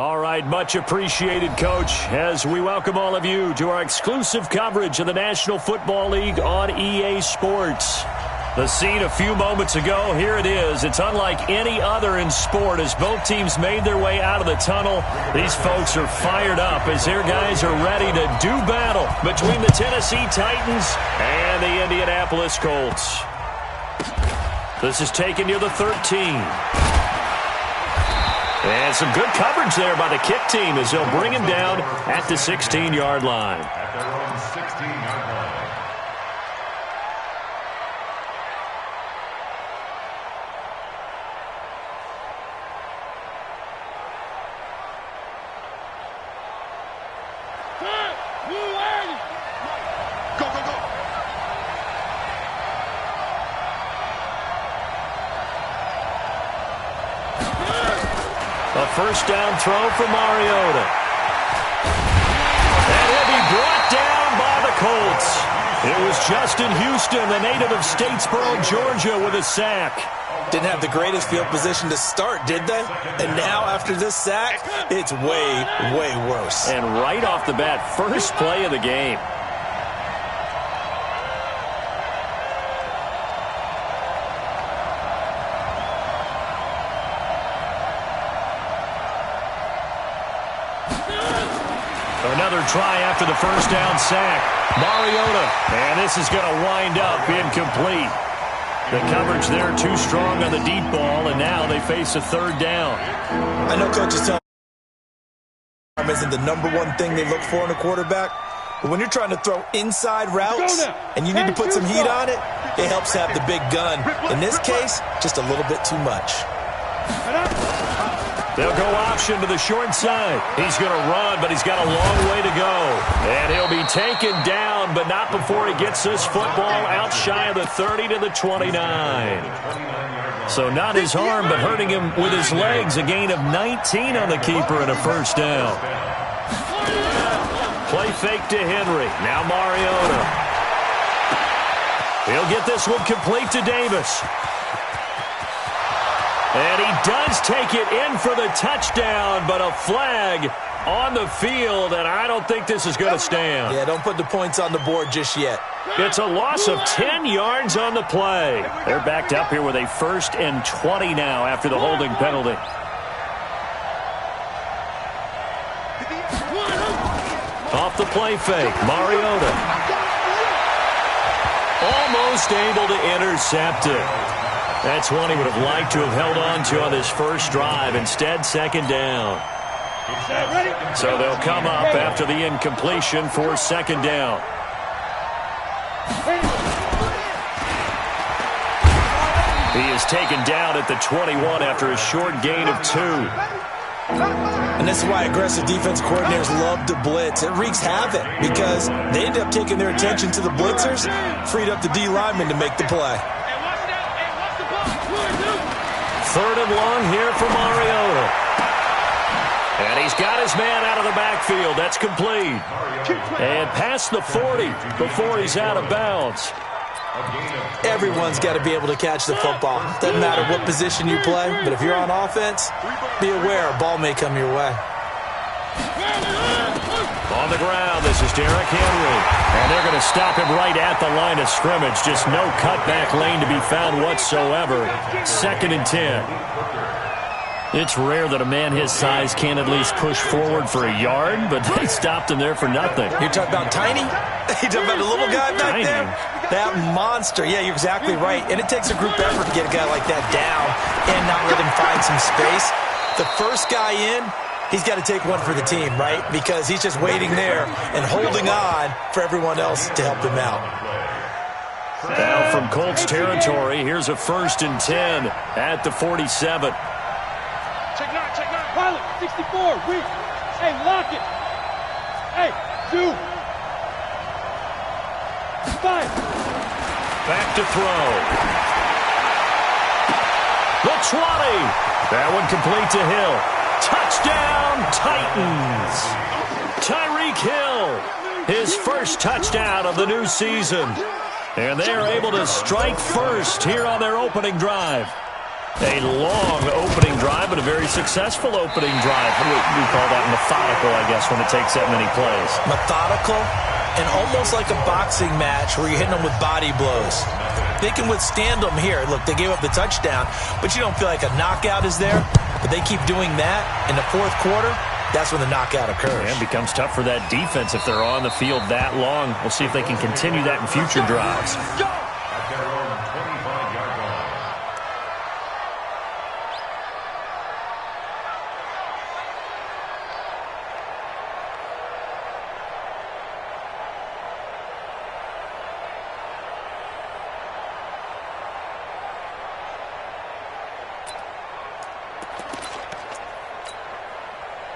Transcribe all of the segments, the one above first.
All right, much appreciated, Coach, as we welcome all of you to our exclusive coverage of the National Football League on EA Sports. The scene a few moments ago, here it is. It's unlike any other in sport as both teams made their way out of the tunnel. These folks are fired up as their guys are ready to do battle between the Tennessee Titans and the Indianapolis Colts. This is taken near the 13. And some good coverage there by the kick team as they'll bring him down at the 16-yard line. At their own 16-yard line. Go, go, go. A first down throw for Mariota. And he'll be brought down by the Colts. It was Justin Houston, the native of Statesboro, Georgia, with a sack. Didn't have the greatest field position to start, did they? And now, after this sack, it's way, way worse. And right off the bat, first play of the game. Another try after the first down sack. Mariota. And this is going to wind up incomplete. The coverage there too strong on the deep ball, and now they face a third down. I know coaches tell me isn't the #1 thing they look for in a quarterback, but when you're trying to throw inside routes and you need to put some heat on it, it helps have the big gun. In this case, just a little bit too much. They'll go option to the short side. He's going to run, but he's got a long way to go. And he'll be taken down, but not before he gets this football out shy of the 30 to the 29. So not his arm, but hurting him with his legs. A gain of 19 on the keeper and a first down. Play fake to Henry. Now Mariota. He'll get this one complete to Davis. And he does take it in for the touchdown, but a flag on the field, and I don't think this is going to stand. Yeah, don't put the points on the board just yet. It's a loss of 10 yards on the play. They're backed up here with a 1st and 20 now after the holding penalty. Off the play fake, Mariota. Almost able to intercept it. That's one he would have liked to have held on to on this first drive. Instead, second down. So they'll come up after the incompletion for second down. He is taken down at the 21 after a short gain of 2. And this is why aggressive defense coordinators love to blitz. It wreaks havoc because they end up taking their attention to the blitzers, freed up the D lineman to make the play. 3rd and long here for Mariota. And he's got his man out of the backfield. That's complete. And past the 40 before he's out of bounds. Everyone's got to be able to catch the football. Doesn't matter what position you play, but if you're on offense, be aware a ball may come your way. On the ground, this is Derrick Henry. And they're going to stop him right at the line of scrimmage. Just no cutback lane to be found whatsoever. 2nd and 10. It's rare that a man his size can't at least push forward for a yard, but they stopped him there for nothing. You're talking about tiny? You're talking about the little guy back there? That monster. Yeah, you're exactly right. And it takes a group effort to get a guy like that down and not let him find some space. The first guy in, he's got to take one for the team, right? Because he's just waiting there and holding on for everyone else to help him out. Now from Colts territory, here's a 1st and 10 at the 47. Check nine. Pilot, 64, weak. Hey, lock it. Hey, 2. 5. Back to throw. The 20. That one complete to Hill. Touchdown, Titans. Tyreek Hill, his first touchdown of the new season. And they are able to strike first here on their opening drive. A long opening drive, but a very successful opening drive. We call that methodical, I guess, when it takes that many plays. Methodical and almost like a boxing match where you're hitting them with body blows. They can withstand them here. Look, they gave up the touchdown, but you don't feel like a knockout is there. But they keep doing that in the fourth quarter. That's when the knockout occurs. And it becomes tough for that defense if they're on the field that long. We'll see if they can continue that in future drives. At their own 25-yard line.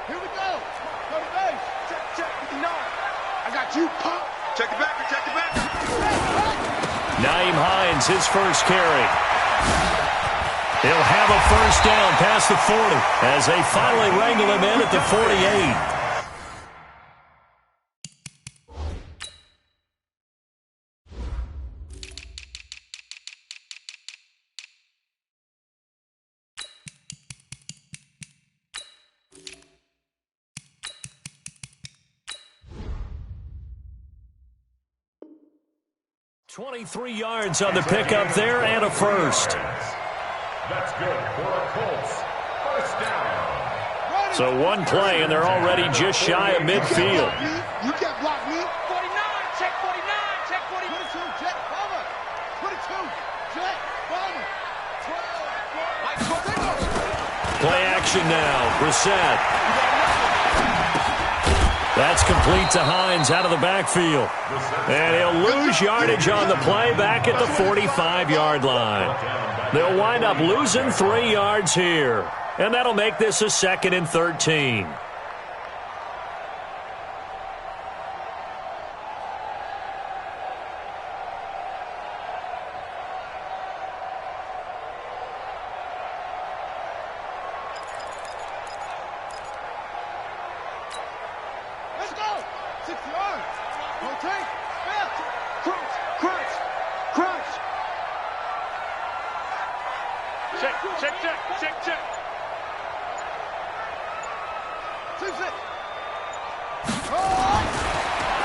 Here we go. Go to base. Check, 59. I got you, pop. Check it back, check it back. Nyheim Hines, his first carry. He'll have a first down past the 40 as they finally wrangle him in at the 48. 23 yards on the pickup there and a first. That's good for the Colts. First down. So one play, and they're already just shy of midfield. You can't block me. 49, check 49, check 49. 22, check, bomber. 22, check, bomber. 12, Play action now. Brissett. That's complete to Hines out of the backfield. And he'll lose yardage on the play back at the 45-yard line. They'll wind up losing 3 yards here. And that'll make this a 2nd and 13. let's go. 6 yards. Rotate. Left. Crunch, crunch, crunch. Check. 2-6.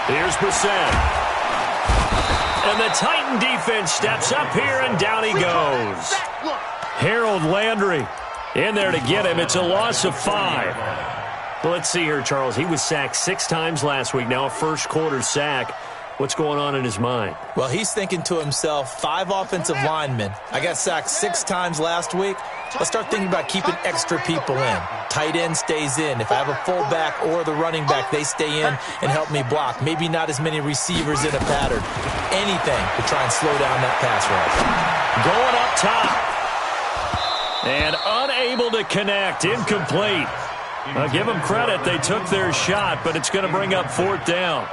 Here's Brissett. And the Titan defense steps up here, and down he goes. Harold Landry in there to get him. It's a loss of 5. Well, let's see here, Charles. He was sacked 6 times last week. Now a first-quarter sack. What's going on in his mind? Well, he's thinking to himself, 5 offensive linemen. I got sacked 6 times last week. Let's start thinking about keeping extra people in. Tight end stays in. If I have a fullback or the running back, they stay in and help me block. Maybe not as many receivers in a pattern. Anything to try and slow down that pass rush. Going up top. And unable to connect. Incomplete. Give them credit. They took their shot, but it's going to bring up 4th down.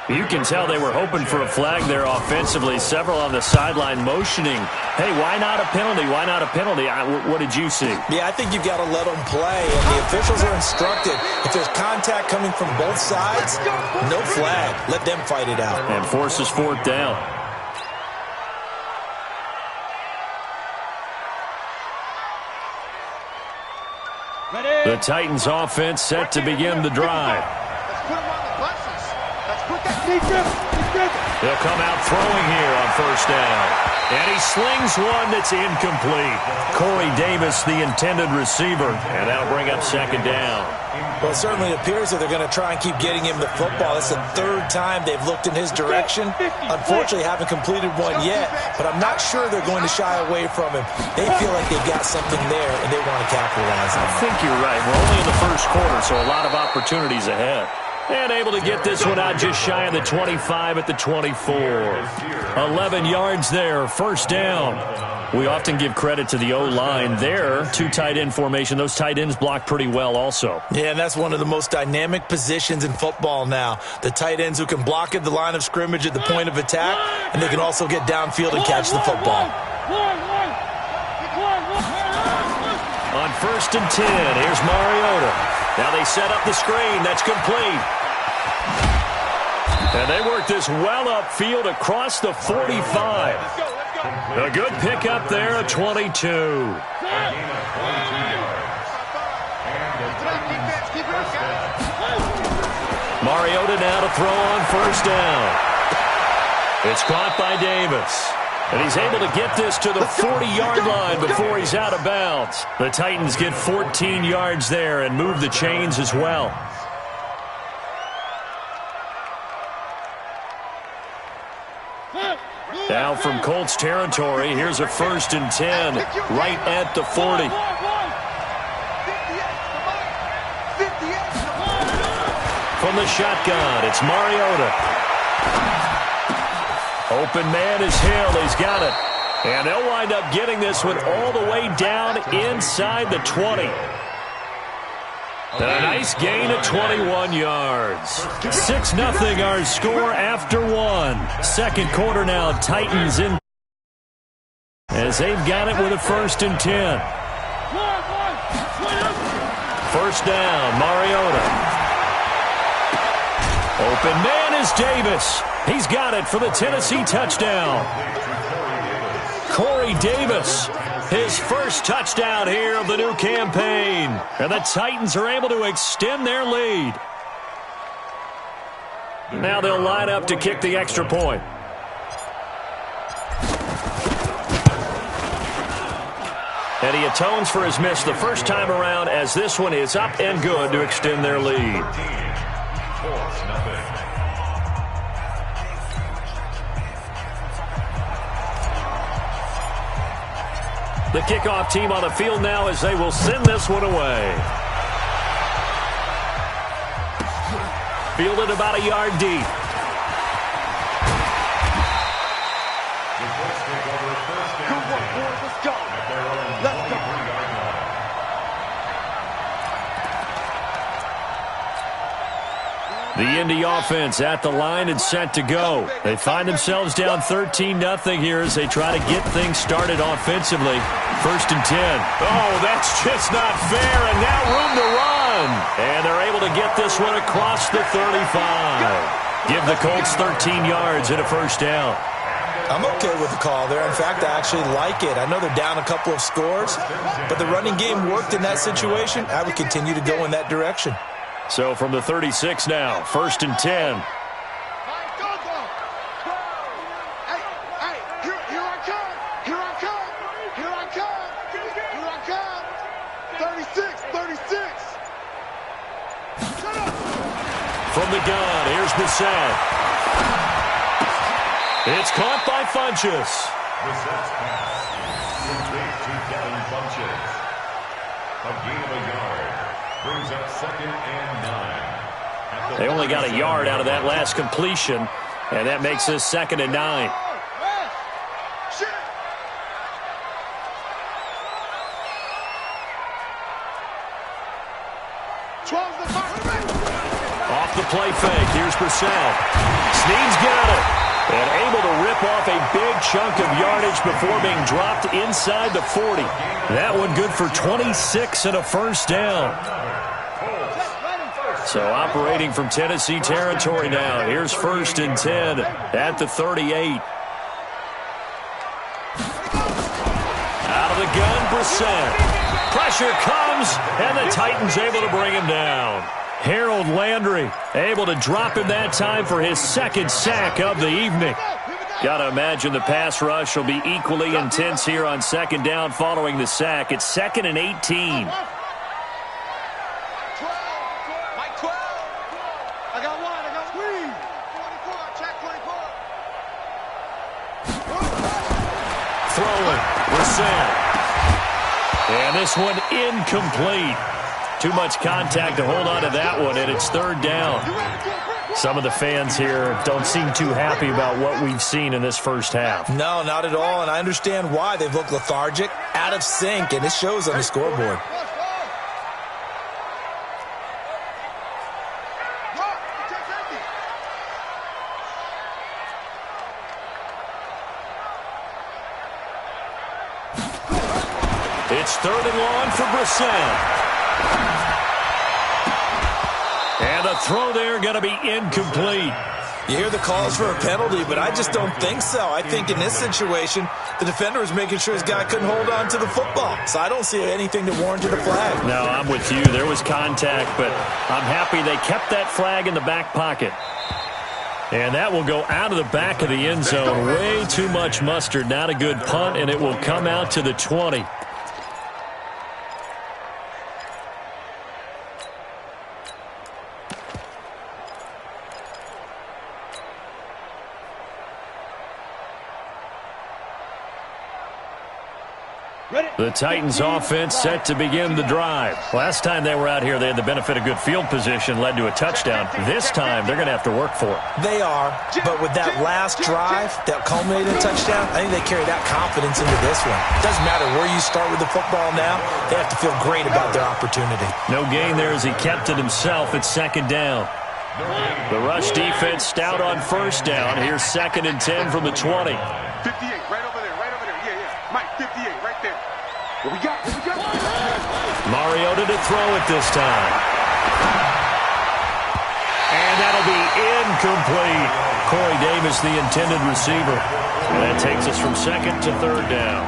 You can tell they were hoping for a flag there offensively. Several on the sideline motioning. Hey, why not a penalty? Why not a penalty? What did you see? Yeah, I think you've got to let them play, and the officials are instructed. If there's contact coming from both sides, no flag. Let them fight it out. And forces 4th down. The Titans offense set to begin the drive. Let's put him on the buses. Let's put that knee grip. They'll come out throwing here on 1st down. And he slings one that's incomplete. Corey Davis, the intended receiver. And that'll bring up 2nd down. Well, it certainly appears that they're going to try and keep getting him the football. It's the 3rd time they've looked in his direction. Unfortunately, haven't completed one yet, but I'm not sure they're going to shy away from him. They feel like they've got something there, and they want to capitalize on it. I think you're right. We're only in the first quarter, so a lot of opportunities ahead. And able to get this one out just shy of the 25 at the 24. 11 yards there, 1st down. We often give credit to the O-line there. 2 tight end formation. Those tight ends block pretty well also. Yeah, and that's one of the most dynamic positions in football now. The tight ends who can block at the line of scrimmage at the point of attack, and they can also get downfield and catch the football. On 1st and 10, here's Mariota. Now they set up the screen. That's complete. And they work this well upfield across the 45. A good pickup there, a 22. Mariota now to throw on first down. It's caught by Davis. And he's able to get this to the 40-yard line before he's out of bounds. The Titans get 14 yards there and move the chains as well. Now from Colts territory, here's a 1st and 10 right at the 40. From the shotgun, it's Mariota. Open man is Hill. He's got it. And they'll wind up getting this one all the way down inside the 20. A nice gain of 21 yards. 6-0 our score after one. Second quarter now, Titans in as they've got it with a 1st and 10. First down, Mariota. Open man is Davis. He's got it for the Tennessee touchdown. Corey Davis, his first touchdown here of the new campaign. And the Titans are able to extend their lead. Now they'll line up to kick the extra point. And he atones for his miss the first time around as this one is up and good to extend their lead. The kickoff team on the field now as they will send this one away. Fielded about a yard deep. The Indy offense at the line and set to go. They find themselves down 13-0 here as they try to get things started offensively. 1st and 10. Oh, that's just not fair, and now room to run. And they're able to get this one across the 35. Give the Colts 13 yards and a first down. I'm okay with the call there. In fact, I actually like it. I know they're down a couple of scores, but the running game worked in that situation. I would continue to go in that direction. So from the 36 now, 1st and 10. From the gun, here's Bissett. It's caught by Funchess. Bissett's pass complete to Devin Funchess. A gain of a yard brings up 2nd and 9. They only got a yard out of that last completion, and that makes this 2nd and 9. Off the play fake, here's Purcell. Snead's got it, and able to rip off a big chunk of yardage before being dropped inside the 40. That one good for 26 and a first down. So operating from Tennessee territory now. Here's 1st and 10 at the 38. Out of the gun, Brissett. Pressure comes, and the Titans able to bring him down. Harold Landry able to drop him that time for his 2nd sack of the evening. Got to imagine the pass rush will be equally intense here on 2nd down following the sack. It's 2nd and 18. Throwing, Brissett. And this one incomplete. Too much contact to hold on to that one, and it's 3rd down. Some of the fans here don't seem too happy about what we've seen in this first half. No, not at all, and I understand why. They've looked lethargic, out of sync, and it shows on the scoreboard. It's 3rd and long for Brissett. And the throw there going to be incomplete. You hear the calls for a penalty, but I just don't think so. I think in this situation, the defender was making sure his guy couldn't hold on to the football. So I don't see anything that warranted a flag. No, I'm with you. There was contact, but I'm happy they kept that flag in the back pocket. And that will go out of the back of the end zone. Way too much mustard. Not a good punt, and it will come out to the 20. The Titans offense set to begin the drive. Last time they were out here, they had the benefit of good field position, led to a touchdown. This time, they're going to have to work for it. They are, but with that last drive that culminated in a touchdown, I think they carry that confidence into this one. It doesn't matter where you start with the football now, they have to feel great about their opportunity. No gain there as he kept it himself at second down. The rush defense stout on first down. Here's 2nd and 10 from the 20. 58, right over there, right over there. Yeah. Mike, 58, right there. What we got? Mariota to throw it this time. And that'll be incomplete. Corey Davis, the intended receiver. And that takes us from 2nd to 3rd down.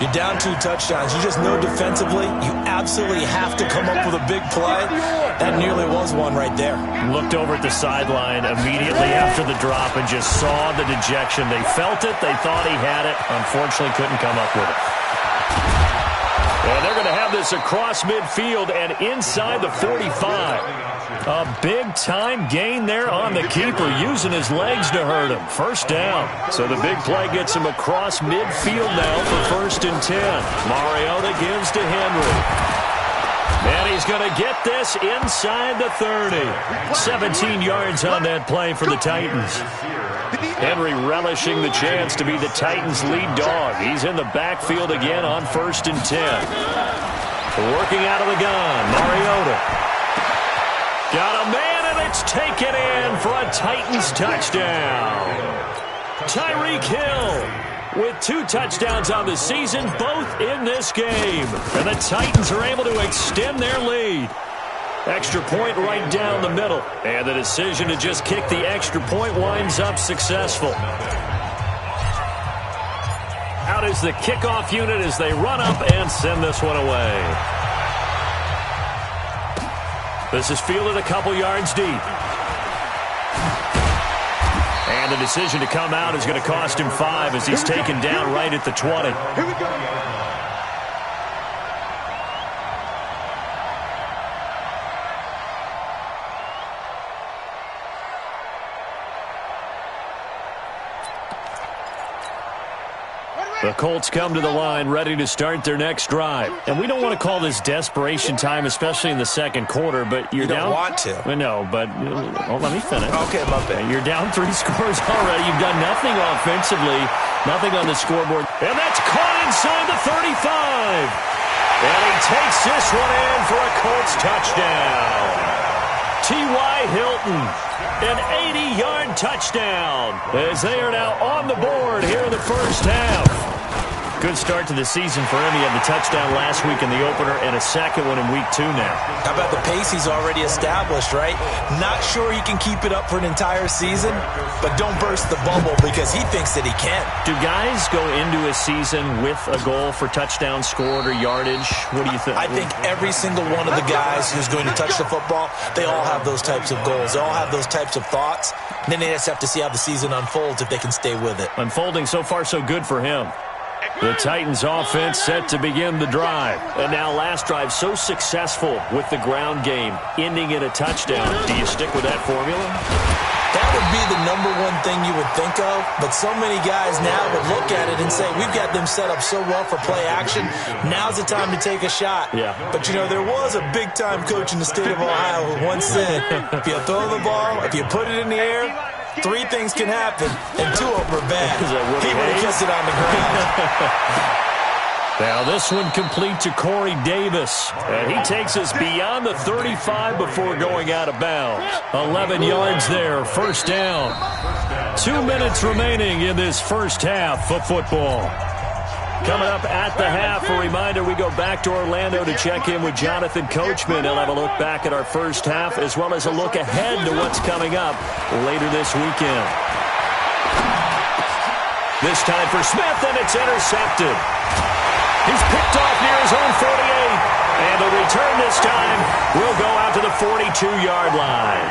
You're down 2 touchdowns. You just know defensively you absolutely have to come up with a big play. That nearly was one right there. Looked over at the sideline immediately after the drop and just saw the dejection. They felt it. They thought he had it. Unfortunately, couldn't come up with it. And they're going to have this across midfield and inside the 45. A big-time gain there on the keeper, using his legs to hurt him. First down. So the big play gets him across midfield now for 1st and 10. Mariota gives to Henry. And he's going to get this inside the 30. 17 yards on that play for the Titans. Henry relishing the chance to be the Titans' lead dog. He's in the backfield again on 1st and 10. Working out of the gun, Mariota. Got a man, and it's taken in for a Titans touchdown. Tyreek Hill with 2 touchdowns on the season, both in this game. And the Titans are able to extend their lead. Extra point right down the middle. And the decision to just kick the extra point winds up successful. Out is the kickoff unit as they run up and send this one away. This is fielded a couple yards deep. And the decision to come out is going to cost him 5 as he's taken down right at the 20. Here we go. The Colts come to the line ready to start their next drive. And we don't want to call this desperation time, especially in the second quarter, but you're down. You don't want to. No, but let me finish. Okay, my bad. You're down 3 scores already. You've done nothing offensively, nothing on the scoreboard. And that's caught inside the 35. And he takes this one in for a Colts touchdown. T.Y. Hilton, an 80-yard touchdown as they are now on the board here in the first half. Good start to the season for him. He had the touchdown last week in the opener and a second one in week 2 now. How about the pace he's already established, right? Not sure he can keep it up for an entire season, but don't burst the bubble because he thinks that he can. Do guys go into a season with a goal for touchdown scored or yardage? What do you think? I think every single one of the guys who's going to touch the football, they all have those types of goals. They all have those types of thoughts. And then they just have to see how the season unfolds if they can stay with it. Unfolding so far so good for him. The Titans offense set to begin the drive. And now last drive so successful with the ground game, ending in a touchdown. Do you stick with that formula? That would be the number one thing you would think of, but so many guys now would look at it and say, we've got them set up so well for play action, now's the time to take a shot. Yeah. But, you know, there was a big-time coach in the state of Ohio who once said, if you throw the ball, if you put it in the air, 3 things can happen, and 2 of them are bad. He would have kissed it on the ground. Now this one complete to Corey Davis. And he takes us beyond the 35 before going out of bounds. 11 yards there, first down. 2 minutes remaining in this first half of football. Coming up at the half, a reminder, we go back to Orlando to check in with Jonathan Coachman. He'll have a look back at our first half as well as a look ahead to what's coming up later this weekend. This time for Smith, and it's intercepted. He's picked off near his own 48. And the return this time will go out to the 42-yard line.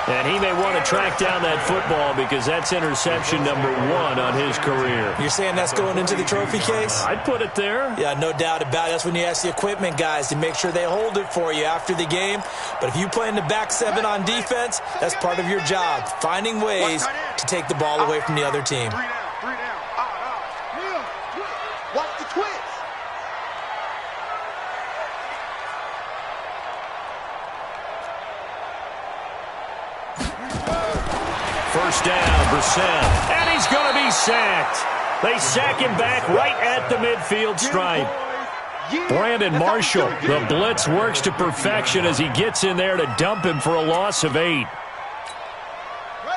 And he may want to track down that football because that's interception number 1 on his career. You're saying that's going into the trophy case? I'd put it there. Yeah, no doubt about it. That's when you ask the equipment guys to make sure they hold it for you after the game. But if you play in the back 7 on defense, that's part of your job, finding ways to take the ball away from the other team. 3 down. Watch the twist. First down, Brissett. And he's going to be sacked. They sack him back right at the midfield stripe. Brandon Marshall, the blitz works to perfection as he gets in there to dump him for a loss of 8.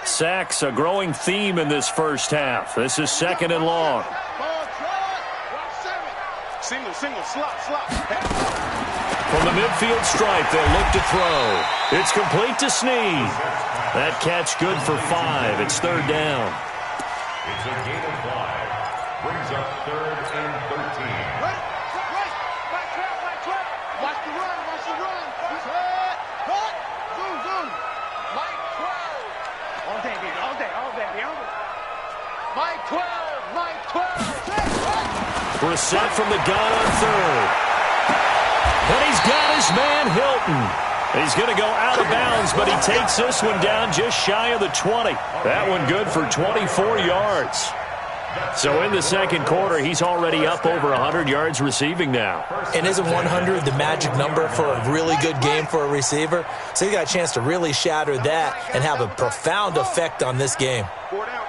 Sacks, a growing theme in this first half. This is 2nd and long. Single, slot. From the midfield stripe, they'll look to throw. It's complete to Snead. That catch good for 5. It's 3rd down. It's a gain of 5. Brings up 3rd and 13. Right. Watch the run. He's hit. Cut. Zoom. Mike 12. All day, baby. Mike 12. Brissett from the gun on 3rd. And he's got his man Hilton. He's going to go out of bounds, but he takes this one down just shy of the 20. That one good for 24 yards. So in the second quarter, he's already up over 100 yards receiving now. And isn't 100 the magic number for a really good game for a receiver? So you got a chance to really shatter that and have a profound effect on this game. 4 down.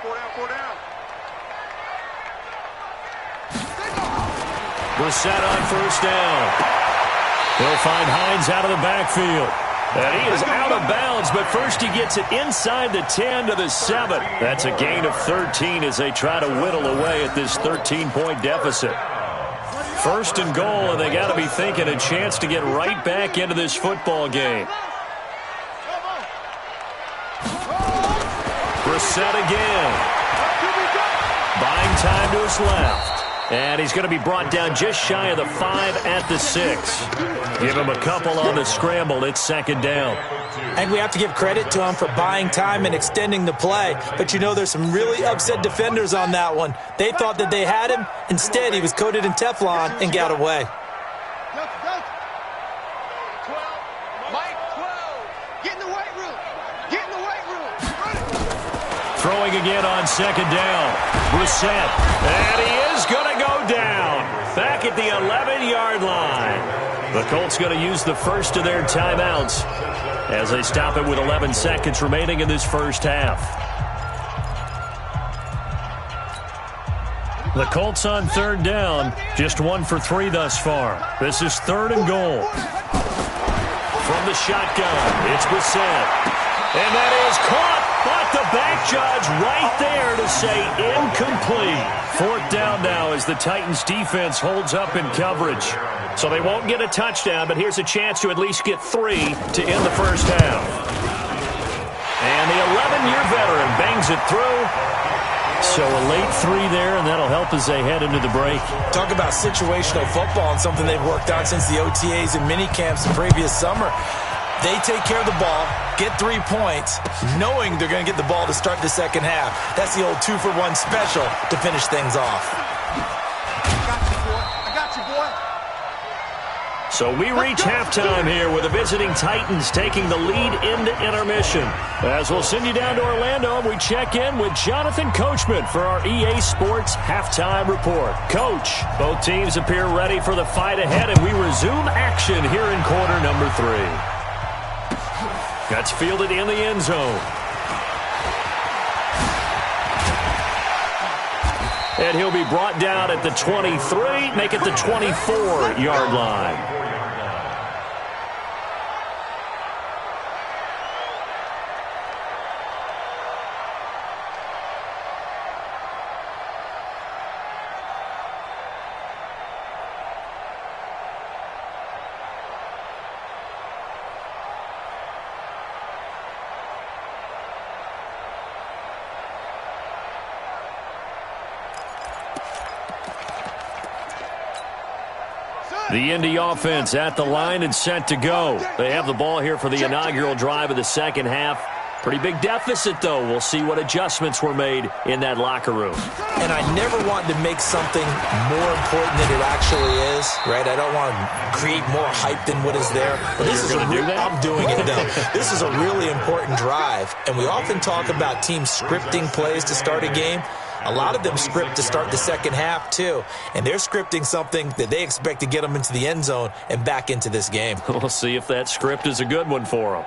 Brissett on first down. He'll find Hines out of the backfield. And he is out of bounds, but first he gets it inside the 10 to the 7. That's a gain of 13 as they try to whittle away at this 13-point deficit. 1st and goal, and they got to be thinking a chance to get right back into this football game. Brissett again. Buying time to his left. And he's going to be brought down just shy of the 5 at the 6. Give him a couple on the scramble. It's 2nd down. And we have to give credit to him for buying time and extending the play. But you know there's some really upset defenders on that one. They thought that they had him. Instead, he was coated in Teflon and got away. Mike 12. Get in the weight room. Throwing again on 2nd down. Brissett. And he is going to go down. Back at the 11-yard line. The Colts going to use the first of their timeouts as they stop it with 11 seconds remaining in this first half. The Colts on 3rd down. Just 1 for 3 thus far. This is 3rd and goal. From the shotgun, it's Brissett. And that is caught, but the back judge right there to say incomplete. 4th down now as the Titans defense holds up in coverage. So they won't get a touchdown, but here's a chance to at least get 3 to end the first half. And the 11-year veteran bangs it through. So a late 3 there, and that'll help as they head into the break. Talk about situational football and something they've worked on since the OTAs and mini camps the previous summer. They take care of the ball, get 3 points, knowing they're going to get the ball to start the second half. That's the old 2-for-1 special to finish things off. I got you, boy. So we reach halftime here with the visiting Titans taking the lead into intermission. As we'll send you down to Orlando, we check in with Jonathan Coachman for our EA Sports Halftime Report. Coach, both teams appear ready for the fight ahead, and we resume action here in quarter number 3. That's fielded in the end zone. And he'll be brought down at the 23, make it the 24-yard line. The Indy offense at the line and set to go. They have the ball here for the inaugural drive of the second half. Pretty big deficit, though. We'll see what adjustments were made in that locker room. And I never want to make something more important than it actually is, right? I don't want to create more hype than what is there. But this is I'm doing it, though. This is a really important drive. And we often talk about teams scripting plays to start a game. A lot of them script to start the second half, too. And they're scripting something that they expect to get them into the end zone and back into this game. We'll see if that script is a good one for them.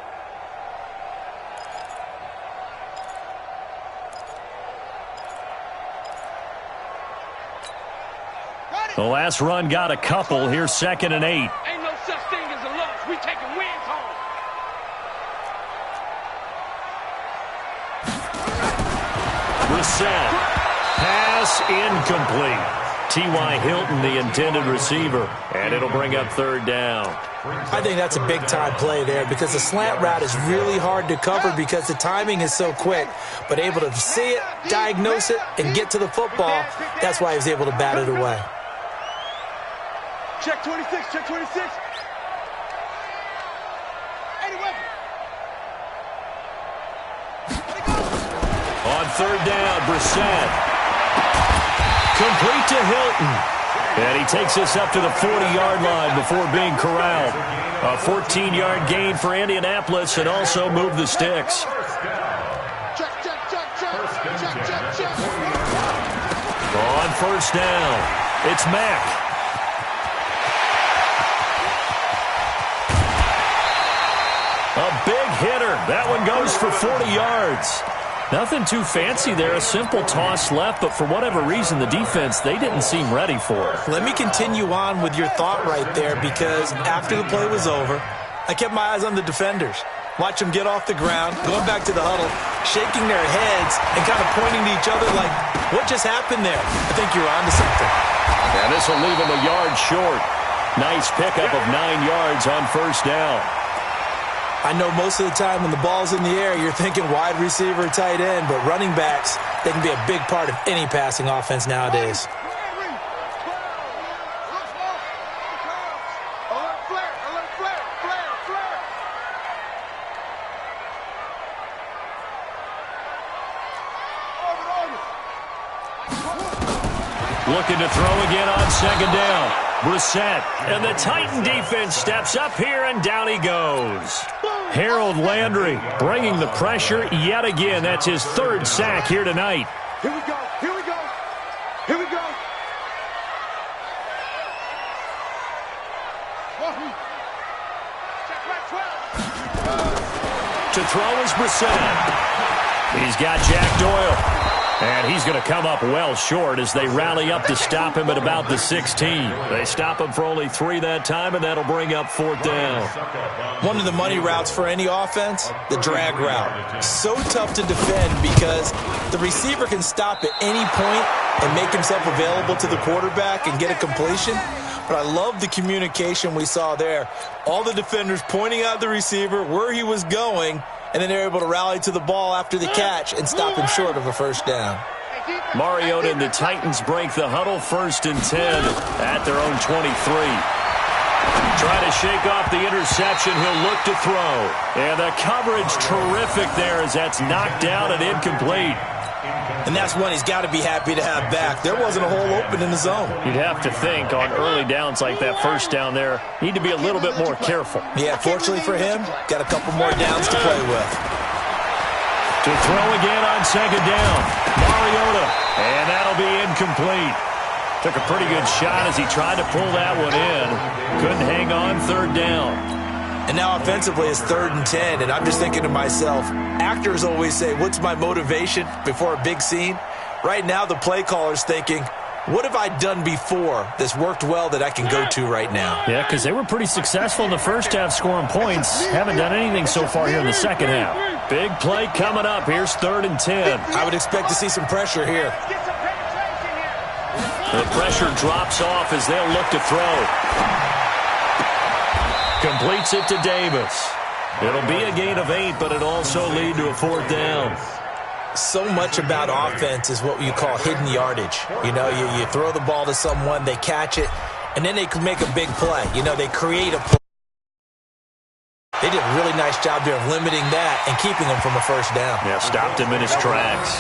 The last run got a couple. Here's 2nd and 8. Ain't no such thing as a loss. We taking wins home. Brissett. Pass incomplete. T.Y. Hilton, the intended receiver. And it'll bring up 3rd down. I think that's a big-time play there because the slant route is really hard to cover because the timing is so quick. But able to see it, diagnose it, and get to the football, that's why he was able to bat it away. Check 26, check 26. 80 weapon. On 3rd down, Brissett. Complete to Hilton. And he takes us up to the 40-yard line before being corralled. A 14-yard gain for Indianapolis and also move the sticks. Check. On 1st down, it's Mack. A big hitter. That one goes for 40 yards. Nothing too fancy there. A simple toss left, but for whatever reason, the defense, they didn't seem ready for it. Let me continue on with your thought right there because after the play was over, I kept my eyes on the defenders. Watch them get off the ground, going back to the huddle, shaking their heads and kind of pointing to each other like, what just happened there? I think you're on to something. And this will leave him a yard short. Nice pickup of 9 yards on 1st down. I know most of the time when the ball's in the air, you're thinking wide receiver, tight end, but running backs, they can be a big part of any passing offense nowadays. Looking to throw again on 2nd down. Brissett, and the Titan defense steps up here, and down he goes. Harold Landry bringing the pressure yet again. That's his 3rd sack here tonight. Here we go. To throw is Brissett. He's got Jack Doyle. And he's going to come up well short as they rally up to stop him at about the 16. They stop him for only 3 that time, and that'll bring up 4th down. One of the money routes for any offense, the drag route. So tough to defend because the receiver can stop at any point and make himself available to the quarterback and get a completion. But I love the communication we saw there. All the defenders pointing out the receiver, where he was going, and then they're able to rally to the ball after the catch and stop him short of a 1st down. Mariota and the Titans break the huddle, 1st and 10 at their own 23. Trying to shake off the interception. He'll look to throw. And the coverage terrific there as that's knocked down and incomplete. And that's one he's got to be happy to have back. There wasn't a hole open in the zone. You'd have to think on early downs like that 1st down there, need to be a little bit more careful. Yeah, fortunately for him, got a couple more downs to play with. To throw again on 2nd down. Mariota. And that'll be incomplete. Took a pretty good shot as he tried to pull that one in. Couldn't hang on 3rd down. And now offensively it's 3rd and 10, and I'm just thinking to myself, actors always say, what's my motivation before a big scene? Right now the play caller's thinking, what have I done before that's worked well that I can go to right now? Yeah, because they were pretty successful in the 1st half scoring points. Haven't done anything so far here in the 2nd half. Big play coming up. Here's 3rd and 10. I would expect to see some pressure here. The pressure drops off as they'll look to throw. Completes it to Davis. It'll be a gain of 8, but it'll also lead to a 4th down. So much about offense is what you call hidden yardage. You know, you throw the ball to someone, they catch it, and then they can make a big play. You know, they create a play. They did a really nice job there of limiting that and keeping him from a first down. Yeah, stopped him in his tracks.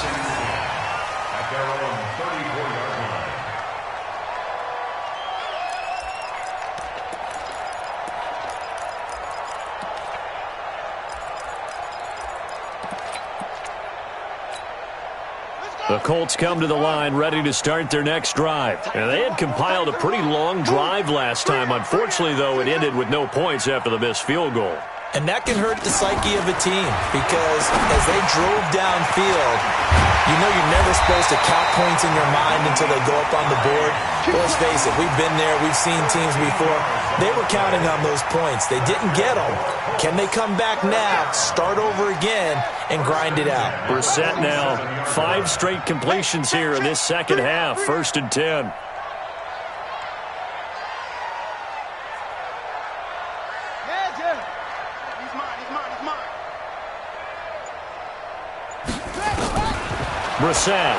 At their own 34-yard line. The Colts come to the line ready to start their next drive. And they had compiled a pretty long drive last time. Unfortunately, though, it ended with no points after the missed field goal. And that can hurt the psyche of a team because as they drove downfield, you know you're never supposed to count points in your mind until they go up on the board. Well, let's face it, we've been there. We've seen teams before. They were counting on those points. They didn't get them. Can they come back now, start over again, and grind it out? We're set now. 5 straight completions here in this second half. 1st and 10. Brissett.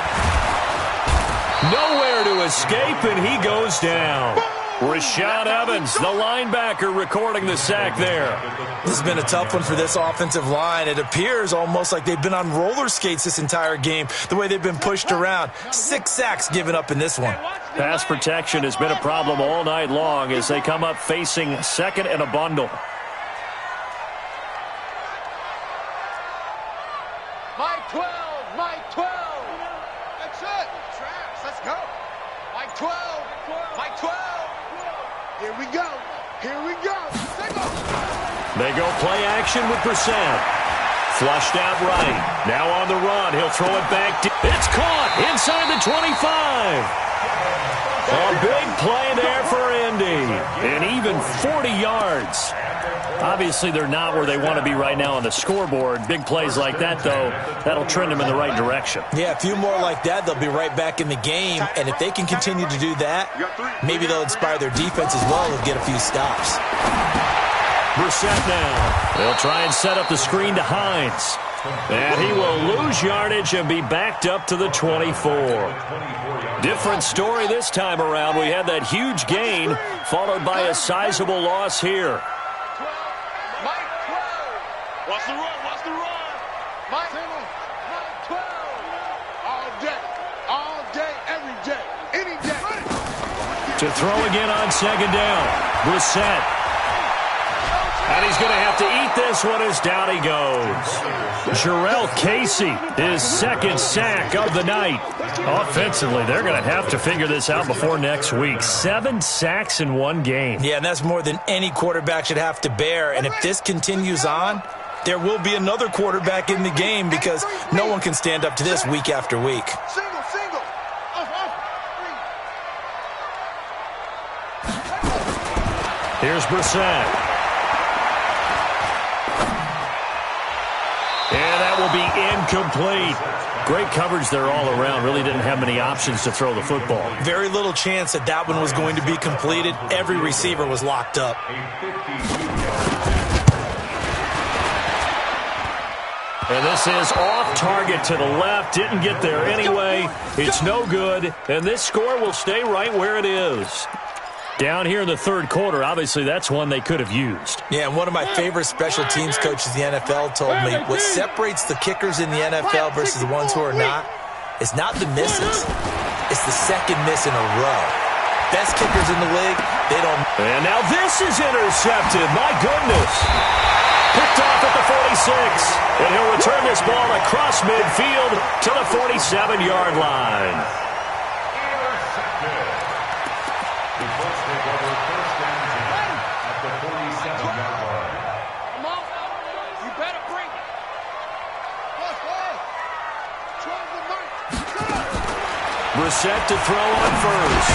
Nowhere to escape, and he goes down. Rashad Evans, the linebacker, recording the sack there. This has been a tough one for this offensive line. It appears almost like they've been on roller skates this entire game, the way they've been pushed around. 6 sacks given up in this one. Pass protection has been a problem all night long as they come up facing second and a bundle. Mike 12, Mike 12. That's it. Traps, let's go. Mike 12, Mike 12. Here we go. Here we go. They go play action with Brissett. Flushed out right. Now on the run. He'll throw it back. It's caught inside the 25. A big play there for Indy. And even 40 yards. Obviously, they're not where they want to be right now on the scoreboard. Big plays like that, though, that'll trend them in the right direction. Yeah, a few more like that, they'll be right back in the game. And if they can continue to do that, maybe they'll inspire their defense as well and get a few stops. Brissett now. They'll try and set up the screen to Hines. And he will lose yardage and be backed up to the 24. Different story this time around. We had that huge gain followed by a sizable loss here. Watch the run, watch the run. Mike 12. All day, every day, any day. To throw again on second down. Brissett. And he's going to have to eat this one as down he goes. Jarrell Casey, his second sack of the night. Offensively, they're going to have to figure this out before next week. 7 sacks in one game. Yeah, and that's more than any quarterback should have to bear. And if this continues on, there will be another quarterback in the game because no one can stand up to this week after week. Single. Here's Brissett. And that will be incomplete. Great coverage there all around. Really didn't have many options to throw the football. Very little chance that that one was going to be completed. Every receiver was locked up. And this is off target to the left. Didn't get there anyway. It's no good. And this score will stay right where it is. Down here in the third quarter, obviously that's one they could have used. Yeah, and one of my favorite special teams coaches in the NFL told me what separates the kickers in the NFL versus the ones who are not is not the misses. It's the second miss in a row. Best kickers in the league, they don't. And now this is intercepted. My goodness. Picked off at the 46. And he'll return this ball across midfield to the 47-yard line. Brissett to throw on first.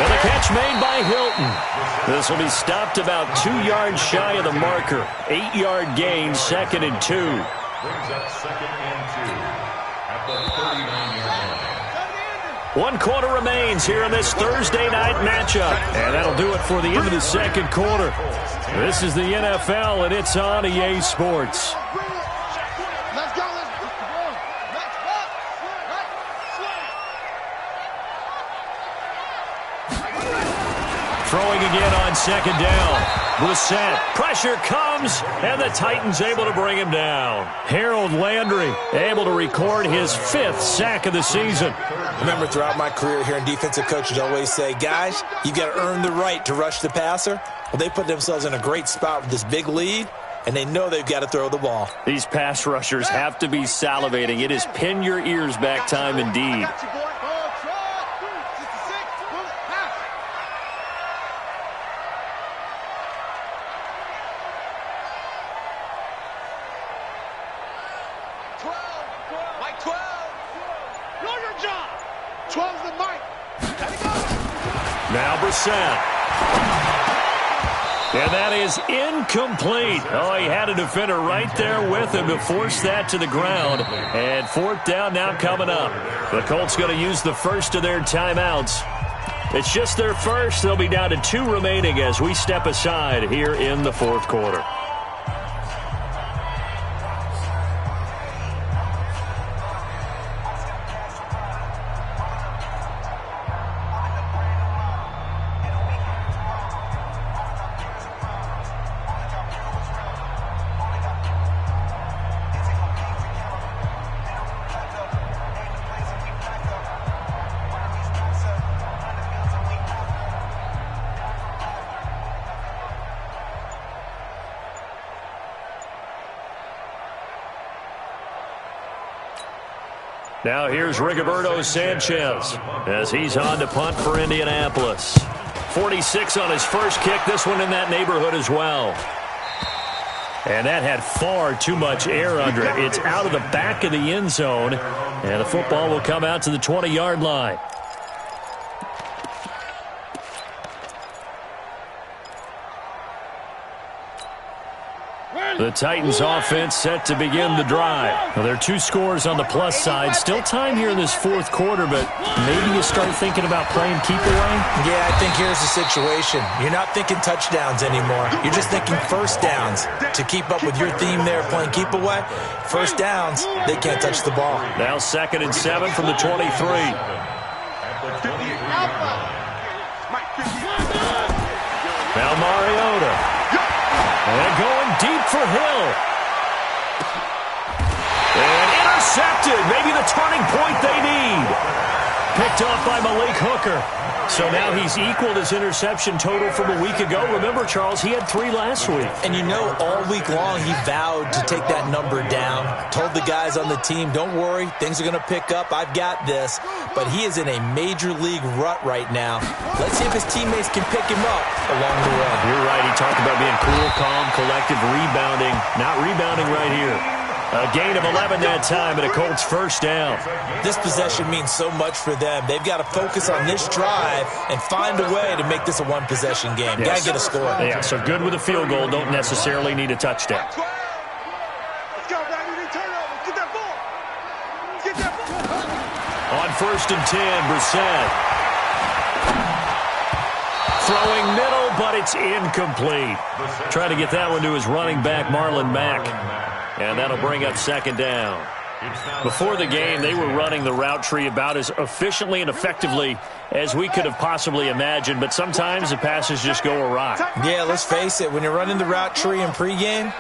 And the catch made by Hilton. This will be stopped about 2 yards shy of the marker. 8-yard gain, 2nd and 2. Brings up 2nd and 2 at the 39-yard line. 1 quarter remains here in this Thursday night matchup. And that'll do it for the end of the second quarter. This is the NFL, and it's on EA Sports. Throwing again on second down. Brissett. Pressure comes, and the Titans able to bring him down. Harold Landry able to record his 5th sack of the season. Remember, throughout my career here in defensive coaches always say, guys, you got to earn the right to rush the passer. Well, they put themselves in a great spot with this big lead, and they know they've got to throw the ball. These pass rushers have to be salivating. It is pin your ears back time indeed. Now Brissett. And that is incomplete. Oh, he had a defender right there with him to force that to the ground. And 4th down now coming up. The Colts going to use the first of their timeouts. It's just their first. They'll be down to 2 remaining as we step aside here in the 4th quarter. Now here's Rigoberto Sanchez as he's on to punt for Indianapolis. 46 on his first kick, this one in that neighborhood as well. And that had far too much air under it. It's out of the back of the end zone, and the football will come out to the 20-yard line. The Titans offense set to begin the drive. Well, there are 2 scores on the plus side. Still time here in this 4th quarter, but maybe you start thinking about playing keep away? Yeah, I think here's the situation. You're not thinking touchdowns anymore. You're just thinking first downs. To keep up with your theme there, playing keep away, first downs, they can't touch the ball. Now 2nd and 7 from the 23. Now Mariota. And going deep for Hill. And intercepted. Maybe the turning point they need. Picked off by Malik Hooker. So now he's equaled his interception total from a week ago. Remember, Charles, he had 3 last week. And you know, all week long he vowed to take that number down. Told the guys on the team, don't worry, things are going to pick up. I've got this. But he is in a major league rut right now. Let's see if his teammates can pick him up along the way. You're right. He talked about being cool, calm, collective, rebounding. Not rebounding right here. A gain of 11 that time and a Colts first down. This possession means so much for them. They've got to focus on this drive and find a way to make this a one-possession game. Yes. Got to get a score. Yeah, so good with a field goal. Don't necessarily need a touchdown. Let's go, baby. Turnover. Get that ball. Get that ball. On 1st and 10, Brissett. Throwing middle, but it's incomplete. Trying to get that one to his running back, Marlon Mack. And that'll bring up 2nd down. Before the game, they were running the route tree about as efficiently and effectively as we could have possibly imagined, but sometimes the passes just go awry. Yeah, let's face it. When you're running the route tree in pregame,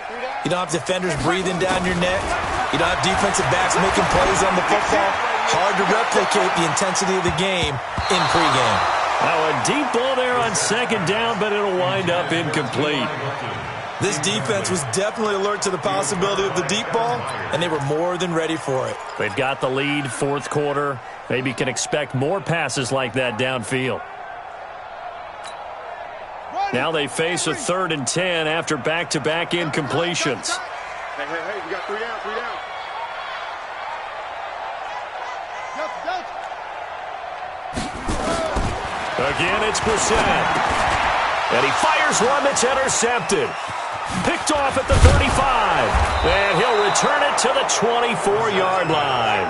you don't have defenders breathing down your neck. You don't have defensive backs making plays on the football. Hard to replicate the intensity of the game in pregame. Now a deep ball there on 2nd down, but it'll wind up incomplete. This defense was definitely alert to the possibility of the deep ball, and they were more than ready for it. They've got the lead, 4th quarter. Maybe can expect more passes like that downfield. Now they face a 3rd and 10 after back-to-back incompletions. Hey, we got 3 down, 3 down. Again, it's Brissett. And he fires one that's intercepted. Picked off at the 35. And he'll return it to the 24-yard line.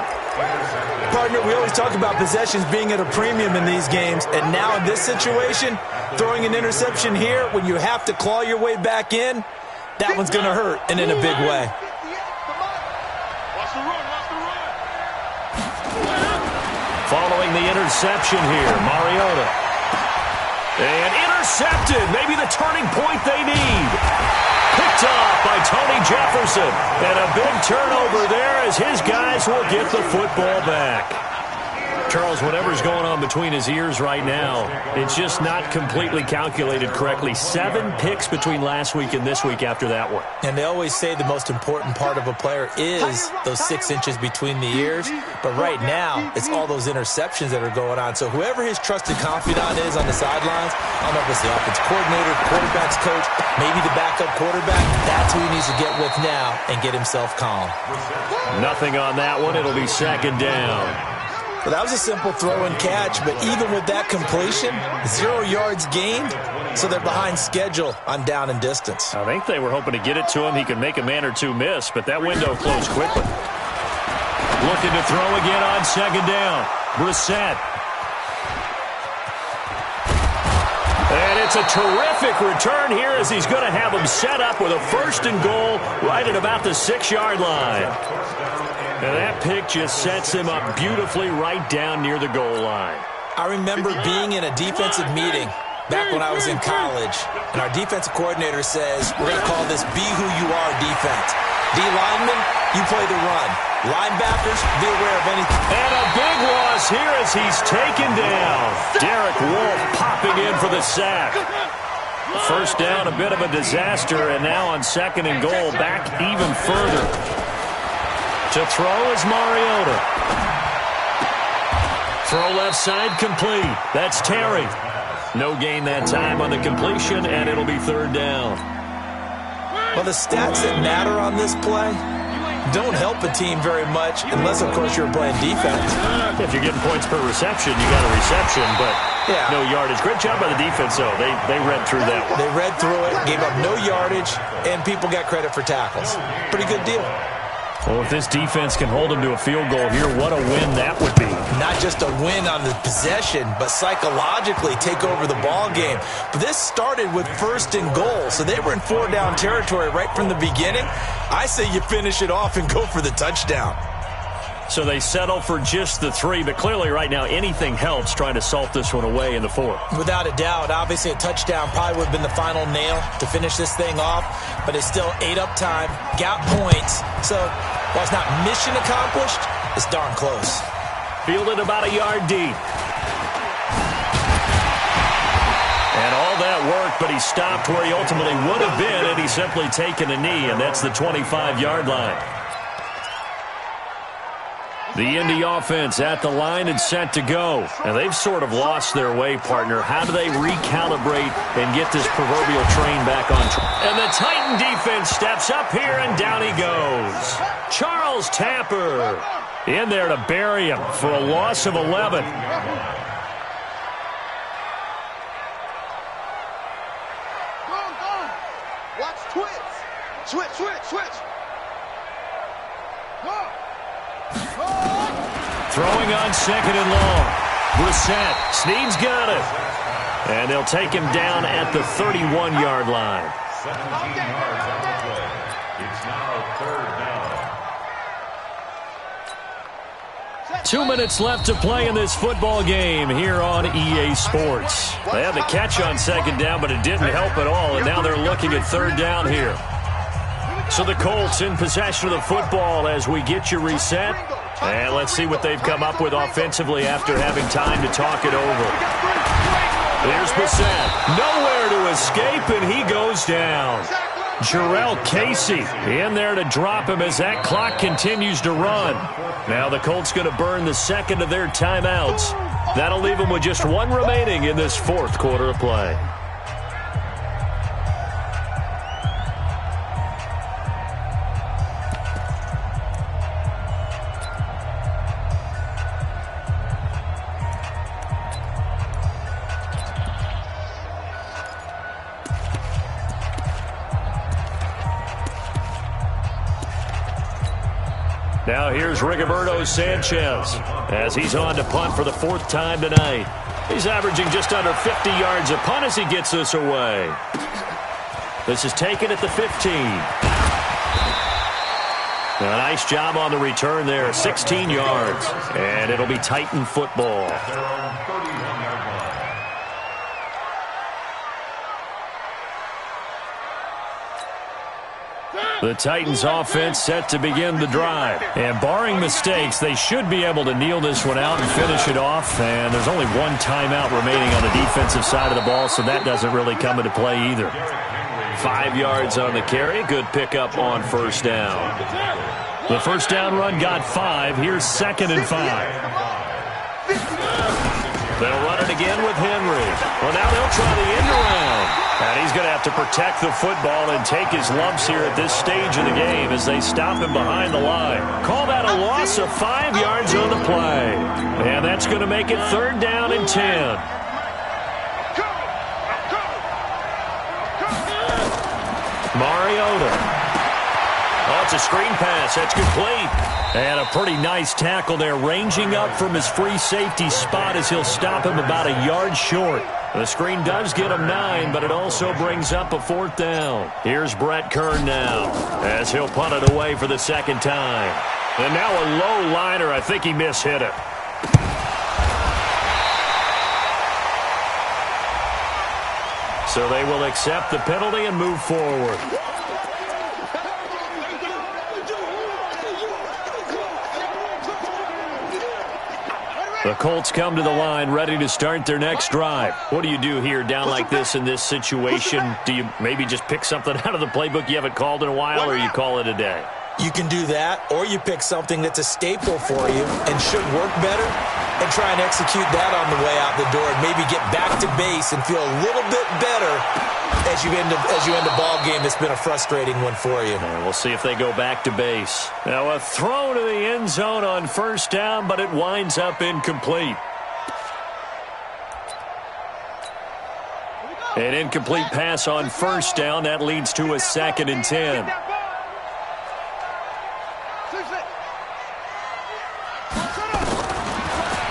Partner, we always talk about possessions being at a premium in these games. And now in this situation, throwing an interception here when you have to claw your way back in, that one's going to hurt, and in a big way. Watch the run, watch the run. Following the interception here, Mariota. And intercepted. Maybe the turning point they need. Picked off by Tony Jefferson. And a big turnover there as his guys will get the football back. Charles, whatever's going on between his ears right now, it's just not completely calculated correctly. 7 picks between last week and this week after that one. And they always say the most important part of a player is those 6 inches between the ears. But right now, it's all those interceptions that are going on. So whoever his trusted confidant is on the sidelines, I don't know if it's the offense coordinator, quarterback's coach, maybe the backup quarterback, that's who he needs to get with now and get himself calm. Nothing on that one. It'll be second down. Well, that was a simple throw and catch, but even with that completion, 0 yards gained, so they're behind schedule on down and distance. I think they were hoping to get it to him. He could make a man or two miss, but that window closed quickly. Looking to throw again on second down. Brissett. And it's a terrific return here as he's going to have him set up with a 1st and goal right at about the 6-yard line. And that pick just sets him up beautifully right down near the goal line. I remember being in a defensive meeting back when I was in college, and our defensive coordinator says, we're going to call this Be Who You Are defense. D linemen, you play the run. Linebackers, be aware of anything. And a big loss here as he's taken down. Derek Wolfe popping in for the sack. First down, a bit of a disaster, and now on 2nd and goal, back even further. To throw is Mariota. Throw left side complete. That's Terry. No gain that time on the completion, and it'll be 3rd down. Well, the stats that matter on this play don't help a team very much unless, of course, you're playing defense. If you're getting points per reception, you got a reception, but no yardage. Great job by the defense, though. They read through that one. They read through it, gave up no yardage, and people got credit for tackles. Pretty good deal. Well, if this defense can hold them to a field goal here, what a win that would be. Not just a win on the possession, but psychologically take over the ball game. But this started with 1st and goal, so they were in 4-down territory right from the beginning. I say you finish it off and go for the touchdown. So they settle for just the 3, but clearly right now anything helps trying to salt this one away in the 4th. Without a doubt. Obviously a touchdown probably would have been the final nail to finish this thing off, but it's still 8 up time, got points. So while it's not mission accomplished, it's darn close. Fielded about a yard deep. And all that work, but he stopped where he ultimately would have been, and he's simply taken a knee, and that's the 25-yard line. The Indy offense at the line and set to go. And they've sort of lost their way, partner. How do they recalibrate and get this proverbial train back on track? And the Titan defense steps up here, and down he goes. Charles Tapper in there to bury him for a loss of 11. Watch twitch. Switch. Go. Throwing on 2nd and long. Brissett. Snead's got it. And they'll take him down at the 31-yard line. 17 yards on the play. It's now 3rd down. 2 minutes left to play in this football game here on EA Sports. They had the catch on 2nd down, but it didn't help at all, and now they're looking at 3rd down here. So the Colts in possession of the football as we get you reset. And let's see what they've come up with offensively after having time to talk it over. Here's Brissett. Nowhere to escape, and he goes down. Jarrell Casey in there to drop him as that clock continues to run. Now the Colts going to burn the 2nd of their timeouts. That'll leave them with just 1 remaining in this 4th quarter of play. Now here's Rigoberto Sanchez as he's on to punt for the 4th time tonight. He's averaging just under 50 yards a punt as he gets this away. This is taken at the 15. A nice job on the return there, 16 yards. And it'll be Titan football. The Titans offense set to begin the drive. And barring mistakes, they should be able to kneel this one out and finish it off. And there's only one timeout remaining on the defensive side of the ball, so that doesn't really come into play either. 5 yards on the carry. Good pickup on first down. The first down run got 5. Here's 2nd and 5. They'll run it again with Henry. Well, now they'll try the end around. And he's going to have to protect the football and take his lumps here at this stage of the game as they stop him behind the line. Call that a loss of 5 yards on the play. And that's going to make it 3rd down and 10. Mariota. Oh, it's a screen pass. That's complete. And a pretty nice tackle there, ranging up from his free safety spot as he'll stop him about a yard short. The screen does get him 9, but it also brings up a 4th down. Here's Brett Kern now as he'll punt it away for the 2nd time. And now a low liner. I think he mishit it. So they will accept the penalty and move forward. The Colts come to the line ready to start their next drive. What do you do here down like this in this situation? Do you maybe just pick something out of the playbook you haven't called in a while, or you call it a day? You can do that, or you pick something that's a staple for you and should work better and try and execute that on the way out the door and maybe get back to base and feel a little bit better as you end a ball game that's been a frustrating one for you. And we'll see if they go back to base. Now a throw to the end zone on first down, but it winds up incomplete. An incomplete pass on first down. That leads to a 2nd and 10.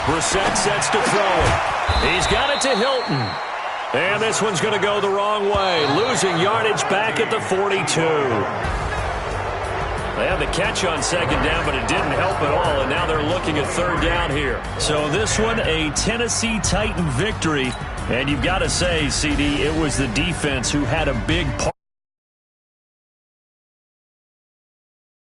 Brissett sets to throw it. He's got it to Hilton. And this one's going to go the wrong way, losing yardage back at the 42. They had the catch on 2nd down, but it didn't help at all, and now they're looking at 3rd down here. So this one, a Tennessee Titan victory. And you've got to say, CD, it was the defense who had a big part.